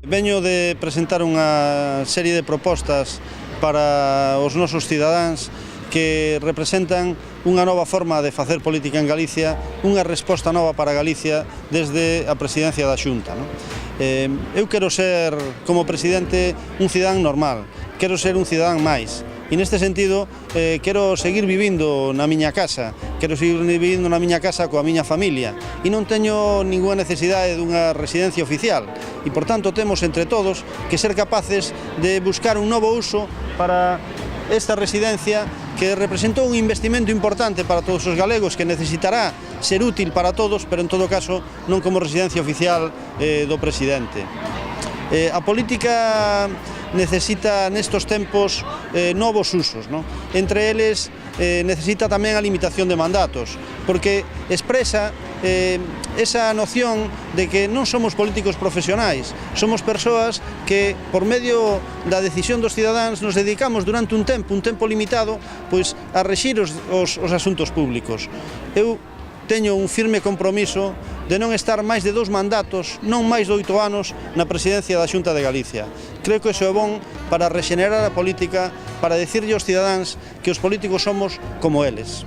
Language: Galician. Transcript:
Veño de presentar unha serie de propostas para os nosos cidadáns que representan unha nova forma de facer política en Galicia, unha resposta nova para Galicia desde a presidencia da Xunta. Eu quero ser, como presidente, un cidadán normal, quero ser un cidadán máis. E neste sentido, quero seguir vivindo na miña casa, quero seguir vivindo na miña casa coa miña familia e non teño ninguna necesidade dunha residencia oficial e, por tanto, temos entre todos que ser capaces de buscar un novo uso para esta residencia que representou un investimento importante para todos os galegos que necesitará ser útil para todos, pero en todo caso non como residencia oficial do presidente. A política necesita nestos tempos novos usos, entre eles necesita tamén a limitación de mandatos, porque expresa esa noción de que non somos políticos profesionais, somos persoas que por medio da decisión dos cidadáns nos dedicamos durante un tempo limitado, pois a rexir os asuntos públicos. Eu teño un firme compromiso de non estar máis de 2 mandatos, non máis de 8 anos, na presidencia da Xunta de Galicia. Creo que iso é bon para rexenerar a política, para dicirlle aos cidadáns que os políticos somos como eles.